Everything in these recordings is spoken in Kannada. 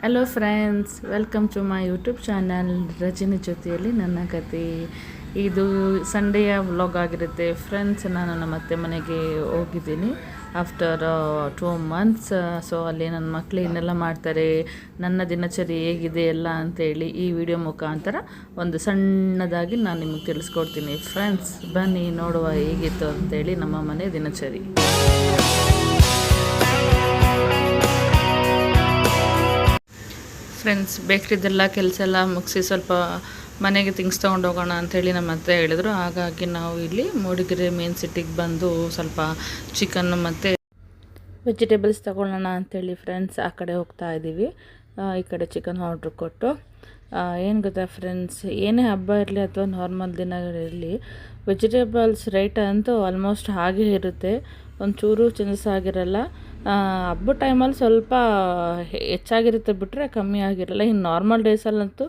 Hello friends, welcome to my YouTube channel Rajani ಜೊತೆಯಲ್ಲಿ ನನ್ನ ಕತೆ. ಇದು ಸಂಡೆಯ ವ್ಲಾಗ್ ಆಗಿರುತ್ತೆ ಫ್ರೆಂಡ್ಸ್. ನಾನು ನಮ್ಮ ಅತ್ತೆ ಮನೆಗೆ ಹೋಗಿದ್ದೀನಿ ಆಫ್ಟರ್ 2 months. ಸೊ ಅಲ್ಲಿ ನನ್ನ ಮಕ್ಕಳು ಏನೆಲ್ಲ ಮಾಡ್ತಾರೆ, ನನ್ನ ದಿನಚರಿ ಹೇಗಿದೆ ಎಲ್ಲ ಅಂತೇಳಿ ಈ ವಿಡಿಯೋ ಮುಖಾಂತರ ಒಂದು ಸಣ್ಣದಾಗಿ ನಾನು ನಿಮಗೆ ತಿಳಿಸ್ಕೊಡ್ತೀನಿ ಫ್ರೆಂಡ್ಸ್. ಬನ್ನಿ ನೋಡುವ ಹೇಗಿತ್ತು ಅಂತೇಳಿ ನಮ್ಮ ಮನೆ ದಿನಚರಿ. ಫ್ರೆಂಡ್ಸ್, ಬೇಕ್ರಿದೆಲ್ಲ ಕೆಲಸ ಎಲ್ಲ ಮುಗಿಸಿ ಸ್ವಲ್ಪ ಮನೆಗೆ ಥಿಂಗ್ಸ್ ತೊಗೊಂಡು ಹೋಗೋಣ ಅಂಥೇಳಿ ನಮ್ಮ ಅತ್ತೆ ಹೇಳಿದ್ರು. ಹಾಗಾಗಿ ನಾವು ಇಲ್ಲಿ ಮೂಡಿಗೆರೆ ಮೇನ್ ಸಿಟಿಗೆ ಬಂದು ಸ್ವಲ್ಪ ಚಿಕನ್ನು ಮತ್ತು ವೆಜಿಟೇಬಲ್ಸ್ ತೊಗೊಳ್ಳೋಣ ಅಂಥೇಳಿ ಫ್ರೆಂಡ್ಸ್ ಆ ಕಡೆ ಹೋಗ್ತಾ ಇದ್ದೀವಿ. ಈ ಕಡೆ ಚಿಕನ್ ಆರ್ಡ್ರ್ ಕೊಟ್ಟು ಏನು ಗೊತ್ತಾ ಫ್ರೆಂಡ್ಸ್, ಏನೇ ಹಬ್ಬ ಇರಲಿ ಅಥವಾ ನಾರ್ಮಲ್ ದಿನಗಳಿರಲಿ, ವೆಜಿಟೇಬಲ್ಸ್ ರೇಟ್ ಅಂತೂ ಆಲ್ಮೋಸ್ಟ್ ಹಾಗೇ ಇರುತ್ತೆ, ಒಂಚೂರು ಚೇಂಜಸ್ ಆಗಿರಲ್ಲ. ಹಬ್ಬದ ಟೈಮಲ್ಲಿ ಸ್ವಲ್ಪ ಹೆಚ್ಚಾಗಿರುತ್ತೆ ಬಿಟ್ಟರೆ ಕಮ್ಮಿ ಆಗಿರಲ್ಲ. ಇನ್ನು ನಾರ್ಮಲ್ ಡೇಸಲ್ಲಂತೂ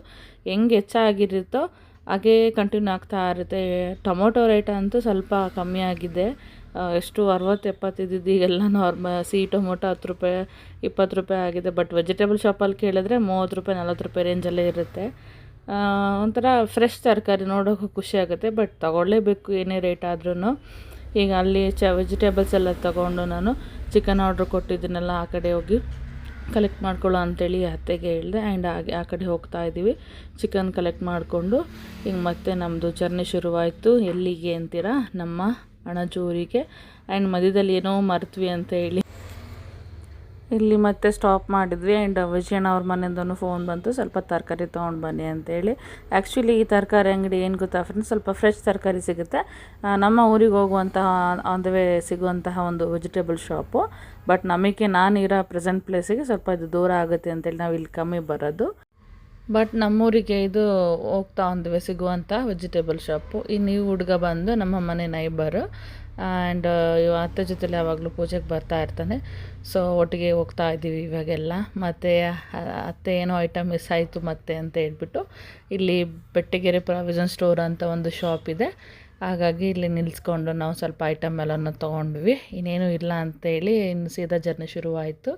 ಹೆಂಗೆ ಹೆಚ್ಚಾಗಿರುತ್ತೋ ಹಾಗೇ ಕಂಟಿನ್ಯೂ ಆಗ್ತಾ ಇರುತ್ತೆ. ಟೊಮೊಟೊ ರೇಟ್ ಅಂತೂ ಸ್ವಲ್ಪ ಕಮ್ಮಿ ಆಗಿದೆ. ಎಷ್ಟು 60-70 ಇದ್ದಿದ್ದು ಈಗೆಲ್ಲ ಸಿಹಿ ಟೊಮೊಟೊ 10 ರೂಪಾಯಿ 20 ರೂಪಾಯಿ ಆಗಿದೆ. ಬಟ್ ವೆಜಿಟೇಬಲ್ ಶಾಪಲ್ಲಿ ಕೇಳಿದ್ರೆ 30 ರೂಪಾಯಿ 40 ರೂಪಾಯಿ ರೇಂಜಲ್ಲೇ ಇರುತ್ತೆ. ಒಂಥರ ಫ್ರೆಶ್ ತರಕಾರಿ ನೋಡೋಕೆ ಖುಷಿ ಆಗುತ್ತೆ, ಬಟ್ ತೊಗೊಳ್ಳೇಬೇಕು ಏನೇ ರೇಟ್ ಆದ್ರೂ. ಈಗ ಅಲ್ಲಿ ವೆಜಿಟೇಬಲ್ಸ್ ಎಲ್ಲ ತೊಗೊಂಡು ನಾನು ಚಿಕನ್ ಆರ್ಡ್ರ್ ಕೊಟ್ಟಿದ್ದೀನಲ್ಲ, ಆ ಕಡೆ ಹೋಗಿ ಕಲೆಕ್ಟ್ ಮಾಡ್ಕೊಳ್ಳೋ ಅಂಥೇಳಿ ಅತ್ತೆಗೆ ಹೇಳಿದೆ. ಆ್ಯಂಡ್ ಹಾಗೆ ಆ ಕಡೆ ಹೋಗ್ತಾ ಇದ್ದೀವಿ ಚಿಕನ್ ಕಲೆಕ್ಟ್ ಮಾಡಿಕೊಂಡು. ಈಗ ಮತ್ತೆ ನಮ್ಮದು ಜರ್ನಿ ಶುರುವಾಯಿತು. ಎಲ್ಲಿಗೆ ಅಂತೀರಾ, ನಮ್ಮ ಅಣಜೂರಿಗೆ. ಆ್ಯಂಡ್ ಮಧ್ಯದಲ್ಲಿ ಏನೋ ಮರೆತ್ವಿ ಅಂತ ಹೇಳಿ ಇಲ್ಲಿ ಮತ್ತೆ ಸ್ಟಾಪ್ ಮಾಡಿದ್ವಿ. ಆ್ಯಂಡ್ ವಿಜಯಣ್ಣ ಅವ್ರ ಮನೆಯಿಂದನೂ ಫೋನ್ ಬಂತು, ಸ್ವಲ್ಪ ತರಕಾರಿ ತೊಗೊಂಡು ಬನ್ನಿ ಅಂತೇಳಿ. ಆ್ಯಕ್ಚುಲಿ ಈ ತರಕಾರಿ ಅಂಗಡಿ ಏನು ಗೊತ್ತಾ ಫ್ರೆಂಡ್ಸ್, ಸ್ವಲ್ಪ ಫ್ರೆಶ್ ತರಕಾರಿ ಸಿಗುತ್ತೆ. ನಮ್ಮ ಊರಿಗೆ ಹೋಗುವಂತಹ ಆನ್ ದ ವೇ ಸಿಗುವಂತಹ ಒಂದು ವೆಜಿಟೇಬಲ್ ಶಾಪು. ಬಟ್ ನಮಗೆ ನಾನಿರೋ ಪ್ರೆಸೆಂಟ್ ಪ್ಲೇಸಿಗೆ ಸ್ವಲ್ಪ ಇದು ದೂರ ಆಗುತ್ತೆ ಅಂತೇಳಿ ನಾವು ಇಲ್ಲಿ ಕಮ್ಮಿ ಬರೋದು. ಬಟ್ ನಮ್ಮೂರಿಗೆ ಇದು ಹೋಗ್ತಾ ದ ವೇ ಸಿಗುವಂಥ ವೆಜಿಟೇಬಲ್ ಶಾಪು. ಈ ನೀವು ಹುಡುಗ ಬಂದು ನಮ್ಮ ಮನೆ ನೈಬರು. ಆ್ಯಂಡ್ ಅತ್ತೆ ಜೊತೆಲಿ ಯಾವಾಗಲೂ ಪೂಜೆಗೆ ಬರ್ತಾ ಇರ್ತಾನೆ. ಸೊ ಒಟ್ಟಿಗೆ ಹೋಗ್ತಾ ಇದ್ದೀವಿ ಇವಾಗೆಲ್ಲ. ಮತ್ತು ಅತ್ತೆ ಏನೋ ಐಟಮ್ ಮಿಸ್ ಆಯಿತು ಮತ್ತೆ ಅಂತ ಹೇಳ್ಬಿಟ್ಟು ಇಲ್ಲಿ ಬೆಟ್ಟಗೆರೆ ಪ್ರಾವಿಷನ್ ಸ್ಟೋರ್ ಅಂತ ಒಂದು ಶಾಪ್ ಇದೆ. ಹಾಗಾಗಿ ಇಲ್ಲಿ ನಿಲ್ಲಿಸ್ಕೊಂಡು ನಾವು ಸ್ವಲ್ಪ ಐಟಮ್ ಎಲ್ಲನೂ ತೊಗೊಂಡ್ವಿ. ಇನ್ನೇನು ಇಲ್ಲ ಅಂತೇಳಿ ಇನ್ನು ಸೀದಾ ಜರ್ನಿ ಶುರುವಾಯಿತು.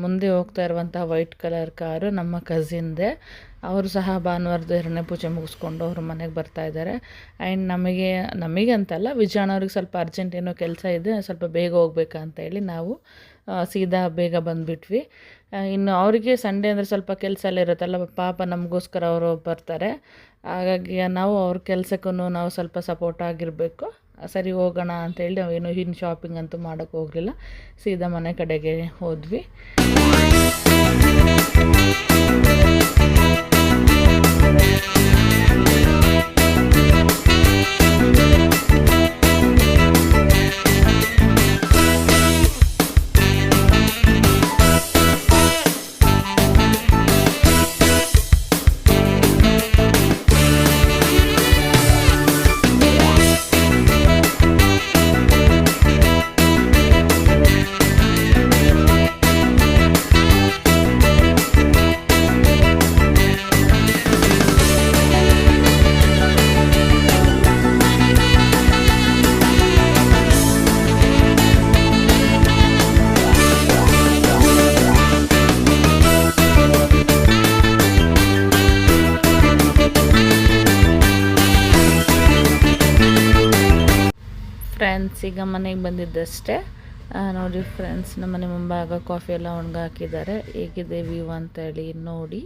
ಮುಂದೆ ಹೋಗ್ತಾ ಇರುವಂಥ ವೈಟ್ ಕಲರ್ ಕಾರು ನಮ್ಮ ಕಸಿನ್ದೆ. ಅವರು ಸಹ ಭಾನುವಾರದ ಎರಡನೇ ಪೂಜೆ ಮುಗಿಸ್ಕೊಂಡು ಅವ್ರ ಮನೆಗೆ ಬರ್ತಾಯಿದ್ದಾರೆ. ಆ್ಯಂಡ್ ನಮಗೆ ಅಂತಲ್ಲ, ವಿಜಯಣ್ಣವ್ರಿಗೆ ಸ್ವಲ್ಪ ಅರ್ಜೆಂಟ್ ಏನೋ ಕೆಲಸ ಇದೆ, ಸ್ವಲ್ಪ ಬೇಗ ಹೋಗ್ಬೇಕಂತೇಳಿ ನಾವು ಸೀದಾ ಬೇಗ ಬಂದುಬಿಟ್ವಿ. ಇನ್ನು ಅವರಿಗೆ ಸಂಡೇ ಅಂದರೆ ಸ್ವಲ್ಪ ಕೆಲಸ ಎಲ್ಲ ಇರುತ್ತಲ್ಲ, ಪಾಪ ನಮಗೋಸ್ಕರ ಅವರು ಬರ್ತಾರೆ. ಹಾಗಾಗಿ ನಾವು ಅವ್ರ ಕೆಲಸಕ್ಕೂ ನಾವು ಸ್ವಲ್ಪ ಸಪೋರ್ಟ್ ಆಗಿರಬೇಕು. ಸರಿ ಹೋಗೋಣ ಅಂತೇಳಿ ನಾವೇನು ಇನ್ನು ಶಾಪಿಂಗ್ ಅಂತೂ ಮಾಡೋಕ್ಕೆ ಹೋಗಲಿಲ್ಲ, ಸೀದಾ ಮನೆ ಕಡೆಗೆ ಹೋದ್ವಿ. ಫ್ರೆಂಡ್ಸ್, ಈಗ ಮನೆಗೆ ಬಂದಿದ್ದಷ್ಟೇ. ನೋಡಿ ಫ್ರೆಂಡ್ಸ್, ನಮ್ಮ ಮನೆ ಮುಂಭಾಗ ಕಾಫಿ ಎಲ್ಲ ಒಣಗಾಕಿದ್ದಾರೆ. ಹೇಗಿದೆ ವ್ಯೂ ಅಂತೇಳಿ ನೋಡಿ.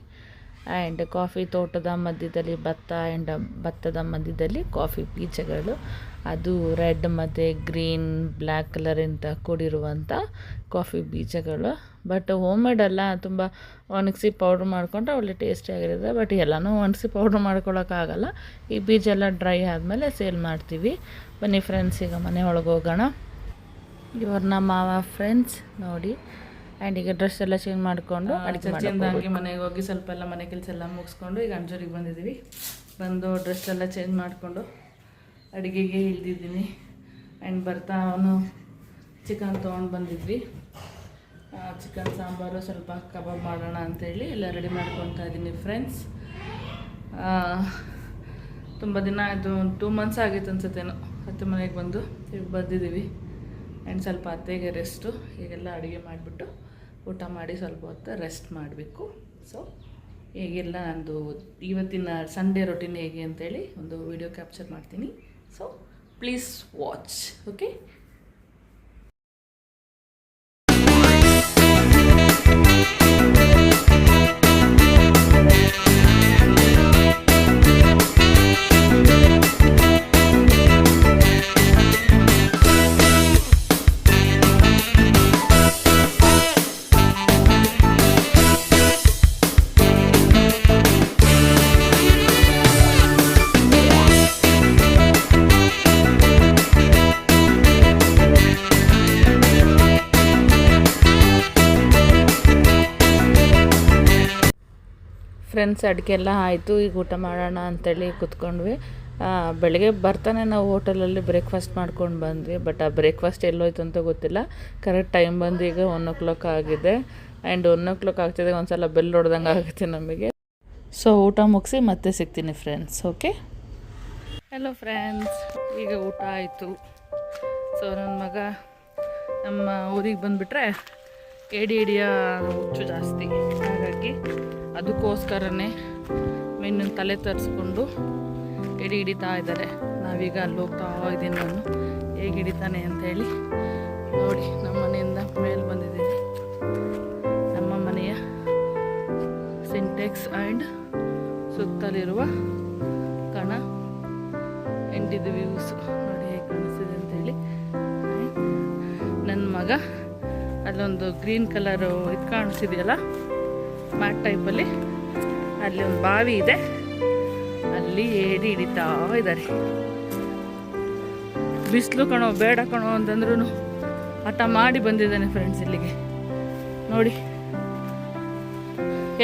ಆ್ಯಂಡ್ ಕಾಫಿ ತೋಟದ ಮಧ್ಯದಲ್ಲಿ ಭತ್ತ, ಆ್ಯಂಡ್ ಭತ್ತದ ಮಧ್ಯದಲ್ಲಿ ಕಾಫಿ ಬೀಜಗಳು, ಅದು ರೆಡ್ ಮತ್ತು ಗ್ರೀನ್ ಬ್ಲ್ಯಾಕ್ ಕಲರಿಂದ ಕೂಡಿರುವಂಥ ಕಾಫಿ ಬೀಜಗಳು. ಬಟ್ ಹೋಮ್ ಮೇಡ್ ಅಲ್ಲ, ತುಂಬ ಒಣಗಿಸಿ ಪೌಡ್ರ್ ಮಾಡಿಕೊಂಡ್ರೆ ಒಳ್ಳೆ ಟೇಸ್ಟಿಯಾಗಿರುತ್ತೆ. ಬಟ್ ಎಲ್ಲನೂ ಒಣಗಿಸಿ ಪೌಡ್ರ್ ಮಾಡ್ಕೊಳಕ್ಕಾಗಲ್ಲ. ಈ ಬೀಜ ಎಲ್ಲ ಡ್ರೈ ಆದಮೇಲೆ ಸೇಲ್ ಮಾಡ್ತೀವಿ. ಬನ್ನಿ ಫ್ರೆಂಡ್ಸ್, ಈಗ ಮನೆ ಒಳಗೆ ಹೋಗೋಣ. ಇವ್ರ ನಮ್ಮ ಮಾವ ಫ್ರೆಂಡ್ಸ್ ನೋಡಿ. ಆ್ಯಂಡ್ ಈಗ ಡ್ರೆಸ್ ಎಲ್ಲ ಚೇಂಜ್ ಮಾಡಿಕೊಂಡು ಚೇಂಜಾಗಿ ಮನೆಗೆ ಹೋಗಿ ಸ್ವಲ್ಪ ಎಲ್ಲ ಮನೆ ಕೆಲಸ ಎಲ್ಲ ಮುಗಿಸ್ಕೊಂಡು ಈಗ ಅಂಜೂರಿಗೆ ಬಂದಿದ್ದೀವಿ. ಬಂದು ಡ್ರೆಸ್ ಎಲ್ಲ ಚೇಂಜ್ ಮಾಡಿಕೊಂಡು ಅಡುಗೆಗೆ ಇಳಿದಿದ್ದೀನಿ. ಆ್ಯಂಡ್ ಬರ್ತಾ ಅವನು ಚಿಕನ್ ತೊಗೊಂಡು ಬಂದಿದ್ವಿ. ಚಿಕನ್ ಸಾಂಬಾರು, ಸ್ವಲ್ಪ ಕಬಾಬ್ ಮಾಡೋಣ ಅಂಥೇಳಿ ಎಲ್ಲ ರೆಡಿ ಮಾಡ್ಕೊತಾ ಇದ್ದೀನಿ ಫ್ರೆಂಡ್ಸ್. ತುಂಬ ದಿನ ಆಯಿತು, 2 months ಆಗಿತ್ತು ಅನ್ಸುತ್ತೇನೋ ಅತ್ತೆ ಮನೆಗೆ ಬಂದು. ಈಗ ಬಂದಿದ್ದೀವಿ. ಆ್ಯಂಡ್ ಸ್ವಲ್ಪ ಅತ್ತೆಗೆ ರೆಸ್ಟು. ಈಗೆಲ್ಲ ಅಡುಗೆ ಮಾಡಿಬಿಟ್ಟು ಊಟ ಮಾಡಿ ಸ್ವಲ್ಪ ಹೊತ್ತು ರೆಸ್ಟ್ ಮಾಡಬೇಕು. ಸೊ ಹೇಗೆಲ್ಲ ನಂದು ಇವತ್ತಿನ ಸಂಡೇ ರೊಟೀನ್ ಹೇಗೆ ಅಂತೇಳಿ ಒಂದು ವಿಡಿಯೋ ಕ್ಯಾಪ್ಚರ್ ಮಾಡ್ತೀನಿ. So please watch. Okay. Friends, ಅಡುಗೆ ಎಲ್ಲ ಆಯಿತು. ಈಗ ಊಟ ಮಾಡೋಣ ಅಂತೇಳಿ ಕೂತ್ಕೊಂಡ್ವಿ. ಬೆಳಗ್ಗೆ ಬರ್ತಾನೆ ನಾವು ಹೋಟೆಲಲ್ಲಿ ಬ್ರೇಕ್ಫಾಸ್ಟ್ ಮಾಡ್ಕೊಂಡು ಬಂದ್ವಿ. ಬಟ್ ಆ ಬ್ರೇಕ್ಫಾಸ್ಟ್ ಎಲ್ಲೋಯ್ತು ಅಂತ ಗೊತ್ತಿಲ್ಲ. ಕರೆಕ್ಟ್ ಟೈಮ್ ಬಂದು ಈಗ 1 o'clock ಆಗಿದೆ. ಆ್ಯಂಡ್ 1 o'clock ಆಗ್ತಿದೆ, ಒಂದು ಸಲ ಬೆಲ್ ಹೊಡೆದಂಗೆ ಆಗುತ್ತೆ ನಮಗೆ. ಸೊ ಊಟ ಮುಗಿಸಿ ಮತ್ತೆ ಸಿಗ್ತೀನಿ ಫ್ರೆಂಡ್ಸ್. ಓಕೆ. ಹಲೋ ಫ್ರೆಂಡ್ಸ್, ಈಗ ಊಟ ಆಯಿತು. ಸೊ ನನ್ನ ಮಗ ನಮ್ಮ ಊರಿಗೆ ಬಂದುಬಿಟ್ರೆ ಹಿಡಿಯ ಹುಚ್ಚು ಜಾಸ್ತಿ. ಹಾಗಾಗಿ ಅದಕ್ಕೋಸ್ಕರನೇ ಮೆನ್ನ ತಲೆ ತರಿಸ್ಕೊಂಡು ಹಿಡಿತಾ ಇದ್ದಾರೆ. ನಾವೀಗ ಅಲ್ಲಿ ಹೋಗ್ತಾ ಇದ್ದೀನಿ. ನಾನು ಹೇಗೆ ಹಿಡಿತಾನೆ ಅಂಥೇಳಿ ನೋಡಿ. ನಮ್ಮ ಮನೆಯಿಂದ ಮೇಲೆ ಬಂದಿದ್ದೀನಿ. ನಮ್ಮ ಮನೆಯ ಸಿಂಟೆಕ್ಸ್ ಆ್ಯಂಡ್ ಸುತ್ತಲಿರುವ ಕಣ ಎಂಟಿದು ವ್ಯೂಸ್ ನೋಡಿ ಹೇಗೆ ಕಾಣಿಸ್ತಿದೆ ಅಂತೇಳಿ. ನನ್ನ ಮಗ ಅಲ್ಲೊಂದು ಗ್ರೀನ್ ಕಲರು ಇದು ಕಾಣಿಸ್ತಿದೆಯಲ್ಲ, ಮ್ಯಾಟ್ ಟೈಪಲ್ಲಿ, ಅಲ್ಲಿ ಒಂದು ಬಾವಿ ಇದೆ, ಅಲ್ಲಿ ಹಿಡಿತಾ ಇದ್ದಾರೆ. ಬಿಸಿಲು ಕಣೋ ಬೇಡ ಕಣೋ ಅಂತಂದ್ರೂ ಹಠ ಮಾಡಿ ಬಂದಿದ್ದಾನೆ ಫ್ರೆಂಡ್ಸ್ ಇಲ್ಲಿಗೆ ನೋಡಿ.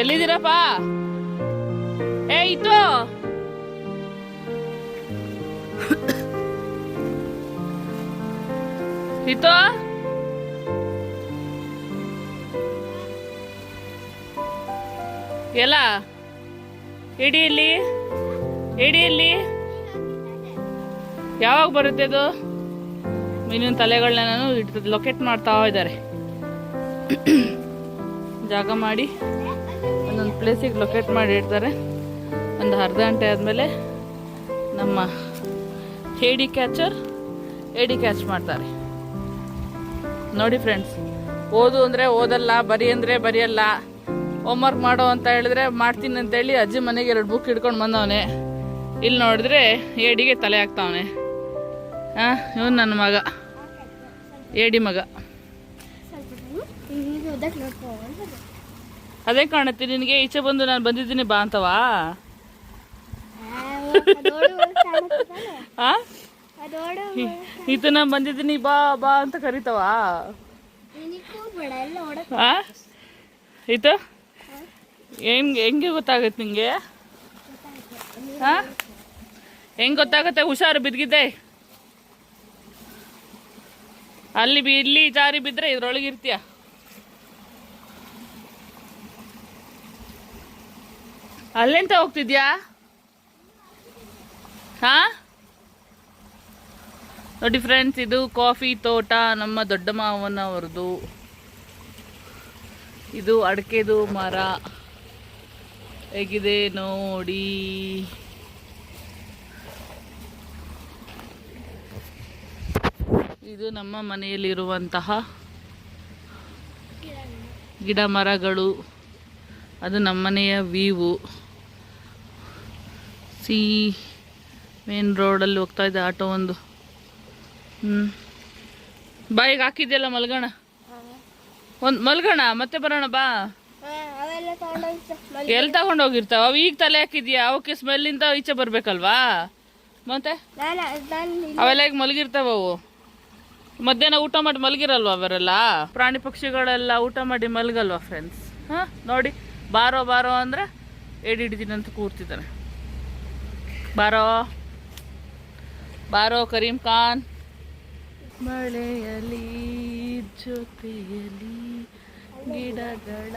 ಎಲ್ಲಿದ್ದೀರಪ್ಪ? ಇತ್ತು ಇತ್ತು ಎಲ್ಲ ಹಿಡಿಯಲ್ಲಿ ಯಾವಾಗ ಬರುತ್ತೆ ಅದು? ಮೀನಿನ ತಲೆಗಳನ್ನ ನಾನು ಲೊಕೇಟ್ ಮಾಡ್ತಾ ಇದ್ದಾರೆ. ಜಾಗ ಮಾಡಿ ಒಂದೊಂದು ಪ್ಲೇಸಿಗೆ ಲೊಕೇಟ್ ಮಾಡಿ ಇಡ್ತಾರೆ. ಒಂದು ಅರ್ಧ ಗಂಟೆ ಆದಮೇಲೆ ನಮ್ಮ ಏಡಿ ಕ್ಯಾಚ್ ಮಾಡ್ತಾರೆ ನೋಡಿ ಫ್ರೆಂಡ್ಸ್. ಓದು ಅಂದರೆ ಓದಲ್ಲ, ಬರಿ ಅಂದರೆ ಬರೆಯಲ್ಲ, ಹೋಮ್ವರ್ಕ್ ಮಾಡೋ ಅಂತ ಹೇಳಿದ್ರೆ ಮಾಡ್ತೀನಿ ಅಂತೇಳಿ ಅಜ್ಜಿ ಮನೆಗೆ 2 ಬುಕ್ ಹಿಡ್ಕೊಂಡು ಬಂದವನೆ. ಇಲ್ಲಿ ನೋಡಿದ್ರೆ ಏಡಿಗೆ ತಲೆ ಹಾಕ್ತಾವನೆ. ಇವನು ನನ್ನ ಮಗ, ಏಡಿ ಮಗ. ಅದೇ ಕಾಣುತ್ತೆ ನಿನಗೆ. ಈಚೆ ಬಂದು ನಾನು ಬಂದಿದ್ದೀನಿ ಬಾ ಅಂತವಾ? ಈತ ನಾನು ಬಂದಿದ್ದೀನಿ ಬಾ ಬಾ ಅಂತ ಕರಿತವಾ? ಈತ ಹೆಂಗೆ ಗೊತ್ತಾಗತ್ತೆ ನಿಂಗೆ? ಹೆಂಗೆ ಗೊತ್ತಾಗತ್ತೆ? ಹುಷಾರು, ಬಿದ್ದಿದ್ದೆ ಅಲ್ಲಿ ಇಲ್ಲಿ ಜಾರಿ ಬಿದ್ದರೆ ಇದ್ರೊಳಗಿರ್ತೀಯ. ಅಲ್ಲೆಂತ ಹೋಗ್ತಿದ್ಯಾ? ನೋಡಿ ಫ್ರೆಂಡ್ಸ್, ಇದು ಕಾಫಿ ತೋಟ ನಮ್ಮ ದೊಡ್ಡ ಮಾವನವ್ರದ್ದು. ಇದು ಅಡಿಕೆದು ಮರ ಹೇಗಿದೆ ನೋಡಿ. ಇದು ನಮ್ಮ ಮನೆಯಲ್ಲಿರುವಂತಹ ಗಿಡ ಮರಗಳು. ಅದು ನಮ್ಮನೆಯ ವ್ಯೂ. ಮೇನ್ ರೋಡಲ್ಲಿ ಹೋಗ್ತಾ ಇದೆ ಆಟೋ ಒಂದು. ಬಾಯಿಗೆ ಹಾಕಿದ್ಯಲ್ಲ, ಮಲ್ಗೋಣ. ಒಂದು ಮಲ್ಗೋಣ, ಮತ್ತೆ ಬರೋಣ ಬಾ. ಎಲ್ಲಿ ತಗೊಂಡೋಗಿರ್ತಾವ ಅವು? ಈಗ ತಲೆ ಹಾಕಿದ್ಯಾ? ಅವಕ್ಕೆ ಸ್ಮೆಲ್ಲಿಂದ ಈಚೆ ಬರ್ಬೇಕಲ್ವಾ? ಮತ್ತೆ ಅವೆಲ್ಲ ಈಗ ಮಲಗಿರ್ತಾವ. ಅವು ಮಧ್ಯಾಹ್ನ ಊಟ ಮಾಡಿ ಮಲಗಿರಲ್ವ ಅವರೆಲ್ಲ? ಪ್ರಾಣಿ ಪಕ್ಷಿಗಳೆಲ್ಲ ಊಟ ಮಾಡಿ ಮಲಗಲ್ವಾ ಫ್ರೆಂಡ್ಸ್? ನೋಡಿ, ಬಾರೋ ಬಾರೋ ಅಂದರೆ ಹಿಡಿತೀನಿ ಅಂತ ಕೂರ್ತಿದ್ದಾನೆ. ಬಾರೋ ಬಾರೋ ಕರೀಂ ಖಾನ್. ಮಳೆಯಲಿ ಜೊತೆಯಲಿ ಗಿಡಗಳ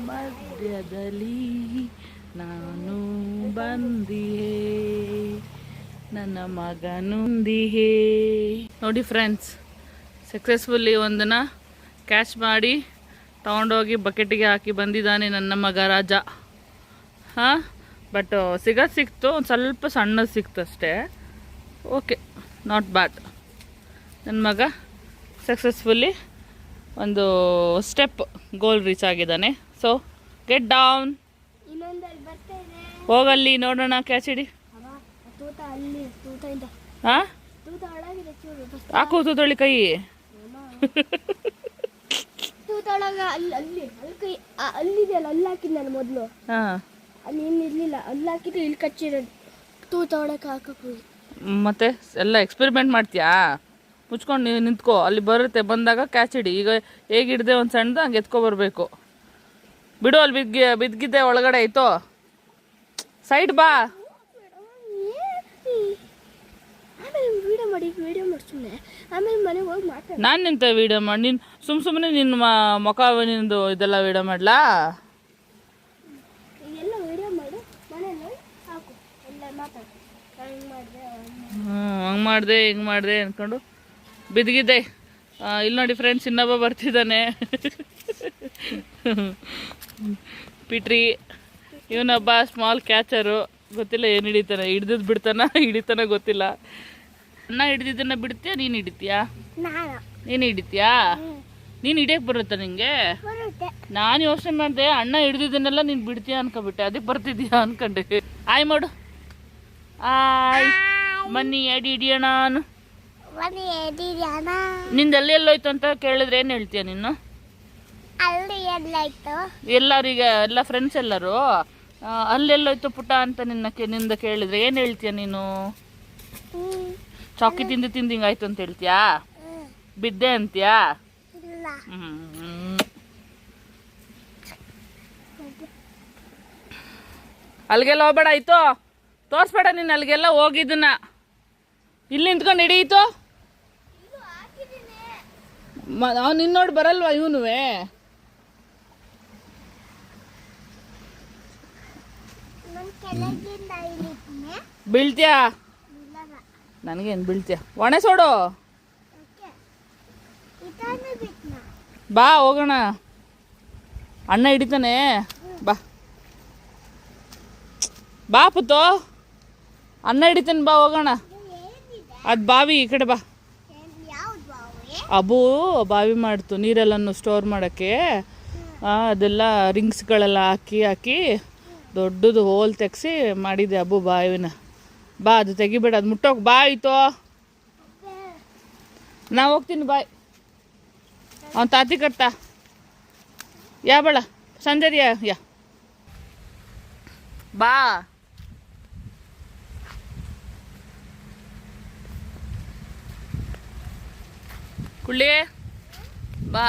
ಮಧ್ಯದಲ್ಲಿ ನಾನು ಬಂದಿಯೇ, ನನ್ನ ಮಗನುಂದಿಯೇ. ನೋಡಿ ಫ್ರೆಂಡ್ಸ್, ಸಕ್ಸಸ್ಫುಲ್ಲಿ ಒಂದನ್ನು ಕ್ಯಾಚ್ ಮಾಡಿ ತೊಗೊಂಡೋಗಿ ಬಕೆಟಿಗೆ ಹಾಕಿ ಬಂದಿದ್ದಾನೆ ನನ್ನ ಮಗ ರಾಜ. ಹಾಂ, ಬಟ್ ಸಿಕ್ತು, ಒಂದು ಸ್ವಲ್ಪ ಸಣ್ಣದು ಸಿಕ್ತು ಅಷ್ಟೇ. Okay, not bad. ನನ್ನ ಮಗ ಸಕ್ಸಸ್ಫುಲ್ಲಿ ಒಂದು ಸ್ಟೆಪ್ ಗೋಲ್ ರೀಚ್ ಆಗಿದ್ದಾನೆ. ಸೊ ಗೆಟ್ ಡೌನ್, ಹೋಗಲ್ಲಿ ನೋಡೋಣ, ಕ್ಯಾಚ್ ಹಿಡಿ. ಹಾಂ, ಹಾಕು ತೂತೊಳ್ಳಿ ಕೈ. ಮತ್ತೆ ಎಲ್ಲ ಎಕ್ಸ್ಪೆರಿಮೆಂಟ್ ಮಾಡ್ತೀಯಾ? ಮುಚ್ಕೊಂಡು ನಿಂತ್ಕೋ, ಅಲ್ಲಿ ಬರುತ್ತೆ, ಬಂದಾಗ ಕ್ಯಾಚ್ ಹಿಡಿ. ಈಗ ಹೇಗೆ ಹಿಡ್ದೆ ಒಂದು ಸಣ್ಣದು ಹಂಗೆ ಎತ್ಕೊ ಬರಬೇಕು. ಬಿಡು, ಅಲ್ಲಿ ಬಿದ್ದಿದ್ದೆ ಒಳಗಡೆ ಆಯ್ತು. ಸೈಡ್ ಬಾ. ನಾನು ನಿಂತ ವಿಡಿಯೋ ಮಾಡಿ, ನೀನು ಸುಮ್ಮನೆ ನಿನ್ನ ಮುಖ ನಿಂದು ಇದೆಲ್ಲ ವಿಡಿಯೋ ಮಾಡ್ಲಾ? ಹಂಗೆ ಮಾಡಿದೆ ಹಿಂಗೆ ಮಾಡಿದೆ ಅಂದ್ಕೊಂಡು ಬಿದ್ದಿದ್ದೆ. ಇಲ್ಲಿ ನೋಡಿ ಫ್ರೆಂಡ್ಸ್, ಇನ್ನೊಬ್ಬ ಬರ್ತಿದ್ದಾನೆ, ಪಿಟ್ರಿ. ಇವನೊಬ್ಬ ಸ್ಮಾಲ್ ಕ್ಯಾಚರು. ಗೊತ್ತಿಲ್ಲ ಏನು ಹಿಡಿತಾನೆ, ಹಿಡಿತಾನ ಗೊತ್ತಿಲ್ಲ. ಅಣ್ಣ ಹಿಡಿದಿದ್ದನ್ನ ಬಿಡ್ತೀಯಾ, ನೀನು ಹಿಡಿತೀಯಾ? ನೀನು ಹಿಡಿತೀಯಾ? ನೀನು ಹಿಡಿಯಕ್ಕೆ ಬರುತ್ತಾ ನಿಂಗೆ? ನಾನು ಯೋಚನೆ ಮಾಡಿದೆ ಅಣ್ಣ ಹಿಡಿದಿದ್ದನ್ನೆಲ್ಲ ನೀನು ಬಿಡ್ತೀಯಾ ಅನ್ಕೊಬಿಟ್ಟೆ, ಅದಕ್ಕೆ ಬರ್ತಿದ್ಯಾ ಅನ್ಕೊಂಡೆ. ಆಯ್ ಮಾಡು, ಆಯ್. ಬನ್ನಿ ಹಿಡಿಯೋಣ. ನಿಂದು ಎಲ್ಲೋಯ್ತು ಅಂತ ಕೇಳಿದ್ರೆ ಏನು ಹೇಳ್ತೀಯ ನೀನು? ಎಲ್ಲರಿಗೆ, ಎಲ್ಲ ಫ್ರೆಂಡ್ಸ್ ಎಲ್ಲರೂ ಅಲ್ಲೆಲ್ಲೋಯ್ತು ಪುಟ್ಟ ಅಂತ ನಿಂದ ಕೇಳಿದ್ರೆ ಏನು ಹೇಳ್ತೀಯ ನೀನು? ಚಾಕಿ ತಿಂದು ಹಿಂಗಾಯ್ತು ಅಂತ ಹೇಳ್ತೀಯಾ? ಬಿದ್ದೆ ಅಂತೀಯಾ? ಅಲ್ಲಿಗೆಲ್ಲ ಹೋಗ್ಬೇಡ ಆಯ್ತು, ತೋರಿಸ್ಬೇಡ ನೀನು ಅಲ್ಲಿಗೆಲ್ಲ ಹೋಗಿದ್ದನ್ನ. ಇಲ್ಲಿ ನಿಂತ್ಕೊಂಡು ಹಿಡಿಯಿತು. ಅವ್ನು ನಿನ್ನ ನೋಡಿ ಬರಲ್ವಾ ಇವನುವೆ? ಬೀಳ್ತೀಯಾ? ನನಗೇನು ಬೀಳ್ತೀಯ? ಒಣೆ ಸೋಡು, ಬಾ ಹೋಗೋಣ. ಅಣ್ಣ ಹಿಡಿತಾನೆ, ಬಾ ಬಾ ಪುತ್ತು, ಅಣ್ಣ ಹಿಡಿತಾನೆ, ಬಾ ಹೋಗೋಣ. ಅದು ಬಾವಿ, ಈ ಕಡೆ ಬಾ. ಅಬು ಬಾವಿ ಮಾಡ್ತು ನೀರೆಲ್ಲನೂ ಸ್ಟೋರ್ ಮಾಡೋಕ್ಕೆ. ಅದೆಲ್ಲ ರಿಂಗ್ಸ್ಗಳೆಲ್ಲ ಹಾಕಿ ದೊಡ್ಡದು ಹೋಲ್ ತೆಗ್ಸಿ ಮಾಡಿದೆ ಅಬು ಬಾವಿನ. ಬಾ, ಅದು ತೆಗಿಬೇಡ, ಅದು ಮುಟ್ಟೋಕೆ ಬಾ ಆಯಿತು. ನಾ ಹೋಗ್ತೀನಿ, ಬಾಯ್. ಅವ್ನು ತಾತಿ ಕಟ್ಟ ಬೇಡ ಸಂಜೆ ಯಾ ಬಾ. ಕುಳ್ಳಿ ಬಾ.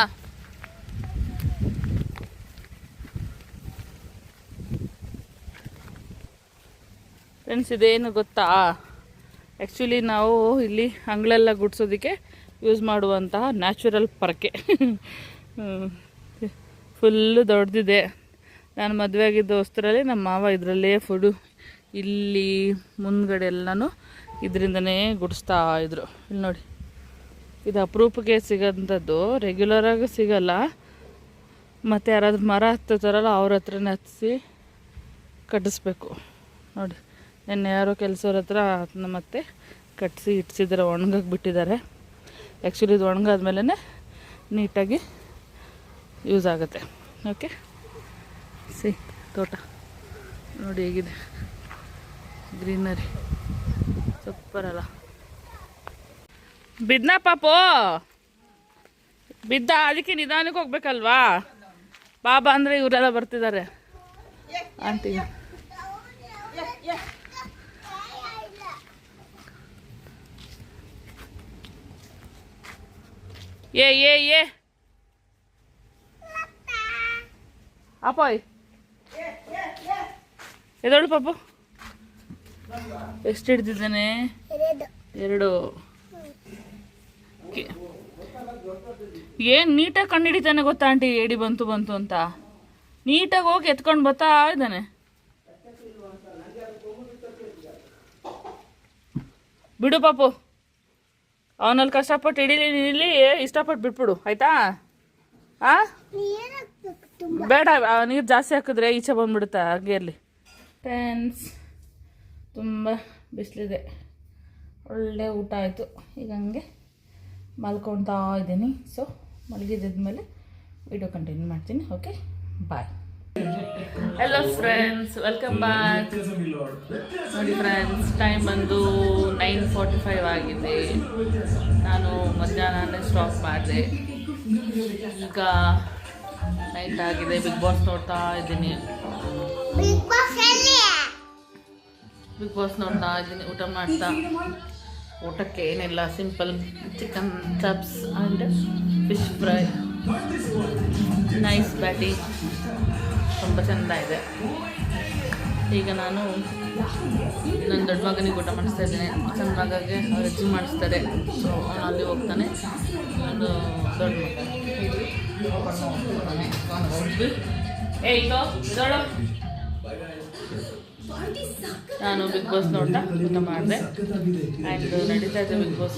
ಫ್ರೆಂಡ್ಸ್, ಇದೇನು ಗೊತ್ತಾ, ಆ್ಯಕ್ಚುಲಿ ನಾವು ಇಲ್ಲಿ ಅಂಗಳೆಲ್ಲ ಗುಡಿಸೋದಕ್ಕೆ ಯೂಸ್ ಮಾಡುವಂತಹ ನ್ಯಾಚುರಲ್ ಪರಕೆ. ಫುಲ್ಲು ದೊಡ್ಡದಿದೆ. ನಾನು ಮದುವೆ ಆಗಿದ್ದ ಹೊಸ್ತರಲ್ಲಿ ನಮ್ಮ ಮಾವ ಇದರಲ್ಲೇ ಫುಡು ಇಲ್ಲಿ ಮುಂದ್ಗಡೆ ಎಲ್ಲನೂ ಇದರಿಂದನೇ ಗುಡಿಸ್ತಾ ಇದ್ರು. ಇಲ್ಲಿ ನೋಡಿ, ಇದು ಅಪರೂಪಕ್ಕೆ ಸಿಗೋಂಥದ್ದು, ರೆಗ್ಯುಲರಾಗಿ ಸಿಗಲ್ಲ. ಮತ್ತು ಯಾರಾದ್ರೂ ಮರ ಹತ್ತುತ್ತಾರಲ್ಲ ಅವ್ರ ಹತ್ರನೇ ಹತ್ತಿಸಿ ಕಟ್ಟಿಸ್ಬೇಕು. ನೋಡಿ, ನೆನ್ನೆ ಯಾರೋ ಕೆಲಸವ್ರ ಹತ್ರ ಅದನ್ನ ಮತ್ತೆ ಕಟ್ಟಿಸಿ ಇಟ್ಸಿದ್ದಾರೆ, ಒಣಗಕ್ಕೆ ಬಿಟ್ಟಿದ್ದಾರೆ. ಆ್ಯಕ್ಚುಲಿ ಇದು ಒಣಗಾದ್ಮೇಲೆ ನೀಟಾಗಿ ಯೂಸ್ ಆಗುತ್ತೆ. ಓಕೆ, ತೋಟ ನೋಡಿ ಹೇಗಿದೆ, ಗ್ರೀನರಿ ಸೂಪರ್ ಅಲ್ಲ. ಬಿದ್ನಾ ಪಾಪು? ಬಿದ್ದ, ಅದಕ್ಕೆ ನಿಧಾನಕ್ಕೆ ಹೋಗ್ಬೇಕಲ್ವಾ? ಬಾಬಾ ಅಂದರೆ ಇವರೆಲ್ಲ ಬರ್ತಿದ್ದಾರೆ ಆಂಟಿ. ಏ ಅಪ್ಪಾಯ್ ಎದಳು ಪಾಪು? ಎಷ್ಟು ಹಿಡ್ದಿದ್ದಾನೆ? 2. ಏನು ನೀಟಾಗಿ ಕಂಡು ಹಿಡಿತಾನೆ ಗೊತ್ತಾ ಆಂಟಿ, ಏಡಿ ಬಂತು ಅಂತ ನೀಟಾಗಿ ಹೋಗಿ ಎತ್ಕೊಂಡು ಬರ್ತಾ ಇದ್ದಾನೆ. ಬಿಡು ಪಾಪು, ಅವನಲ್ಲಿ ಕಷ್ಟಪಟ್ಟು ಹಿಡೀಲಿ, ನಿಲ್ಲಿ ಇಷ್ಟಪಟ್ಟು ಬಿಟ್ಬಿಡು ಆಯ್ತಾ? ಆ ಬೇಡ, ನೀರು ಜಾಸ್ತಿ ಹಾಕಿದ್ರೆ ಈಚೆ ಬಂದ್ಬಿಡುತ್ತಾ, ಹಾಗೆ ಇರಲಿ ಫ್ರೆಂಡ್ಸ್. ತುಂಬ ಬಿಸಿಲಿದೆ, ಒಳ್ಳೆ ಊಟ ಆಯಿತು. ಈಗ ಹಂಗೆ ಮಲ್ಕೊಳ್ತಾ ಇದ್ದೀನಿ. ಸೊ ಮಲಗಿದ್ಮೇಲೆ ವಿಡಿಯೋ ಕಂಟಿನ್ಯೂ ಮಾಡ್ತೀನಿ. Okay, bye. Hello friends, welcome back. ನೋಡಿ ಫ್ರೆಂಡ್ಸ್, ಟೈಮ್ ಬಂದು 9:45 ಆಗಿದೆ. ನಾನು ಮಧ್ಯಾಹ್ನ ಸ್ಟಾಪ್ ಮಾಡಿದೆ. ಈಗ ನೈಟ್ ಆಗಿದೆ. ಬಿಗ್ ಬಾಸ್ ನೋಡ್ತಾ ಇದ್ದೀನಿ. ಊಟ ಮಾಡ್ತಾ. ಊಟಕ್ಕೆ ಏನಿಲ್ಲ, simple chicken chops and fish fry, nice ಬ್ಯಾಟಿ, ತುಂಬ ಚೆಂದ ಇದೆ. ಈಗ ನಾನು ನನ್ನ ದೊಡ್ಡ ಮಗನಿಗೆ ಊಟ ಮಾಡಿಸ್ತಾ ಇದ್ದೇನೆ. ಸಣ್ಣ ಮಗಗೆ ಅವ್ರು ಅಜ್ಜಿ ಮಾಡಿಸ್ತಾರೆ. ಸೊ ಅವನು ಅಲ್ಲಿ ಹೋಗ್ತಾನೆ. ಒಂದು ದೊಡ್ಡ ಮಗ ನಾನು ಬಿಗ್ ಬಾಸ್ ನೋಡ್ತಾ ಊಟ ಮಾಡಿದೆ. ಆ್ಯಂಡ್ ನಡೀತಾ ಇದೆ ಬಿಗ್ ಬಾಸ್.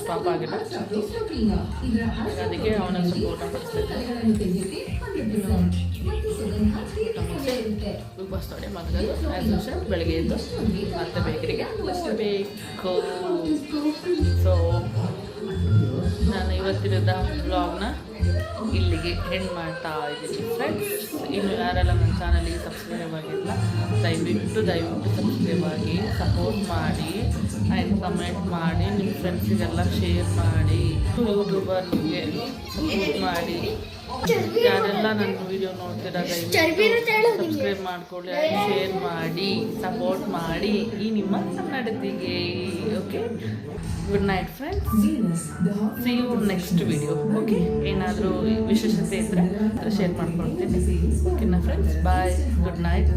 ಸ್ಟಾಪ್ ಆಗಿಲ್ಲ, ಅದಕ್ಕೆ ಅವನ ಸ್ವಲ್ಪ ಊಟ ಮಾಡಿಸ್ತಾ ಬಿಗ್ ಬಾಸ್ ನೋಡಿ ಮಲಗೋದು. ಆ್ಯಸ್ ಯೂಶುವಲ್ ಬೆಳಗ್ಗೆ ಎದ್ದು ಮತ್ತೆ ಬೇಕರಿಗೆ ಬೇಕು. ಸೊ ನಾನು ಇವತ್ತಿರದ ವ್ಲಾಗ್ನ ಇಲ್ಲಿಗೆ ಎಂಡ್ ಮಾಡ್ತಾ ಇದ್ದೀನಿ ಫ್ರೆಂಡ್ಸ್. ಇನ್ನು ಯಾರೆಲ್ಲ ನನ್ನ ಚಾನಲಿಗೆ ಸಬ್ಸ್ಕ್ರೈಬ್ ಆಗಿಲ್ಲ, ದಯವಿಟ್ಟು ಸಬ್ಸ್ಕ್ರೈಬ್ ಆಗಿ ಸಪೋರ್ಟ್ ಮಾಡಿ ಆ್ಯಂಡ್ ಕಮೆಂಟ್ ಮಾಡಿ, ನಿಮ್ಮ ಫ್ರೆಂಡ್ಸಿಗೆಲ್ಲ ಶೇರ್ ಮಾಡಿ, ಯೂಟ್ಯೂಬರ್ಗೆ ಸಪೋರ್ಟ್ ಮಾಡಿ. ಯಾರೆಲ್ಲ ನನ್ನ ವಿಡಿಯೋ ನೋಡ್ತೀರಾ ದಯವಿಟ್ಟು ಸಬ್ಸ್ಕ್ರೈಬ್ ಮಾಡಿಕೊಳ್ಳಿ, ಶೇರ್ ಮಾಡಿ, ಸಪೋರ್ಟ್ ಮಾಡಿ ಈ ನಿಮ್ಮ ಕನ್ನಡತಿಗೆ. Okay, good night friends. See you next video. Okay, ಏನಾದರೂ ವಿಶೇಷತೆ ಇದ್ದರೆ ಶೇರ್ ಮಾಡ್ಕೊಳ್ತೀನಿ. ಓಕೆನಾ ಫ್ರೆಂಡ್ಸ್, ಬಾಯ್, ಗುಡ್ ನೈಟ್.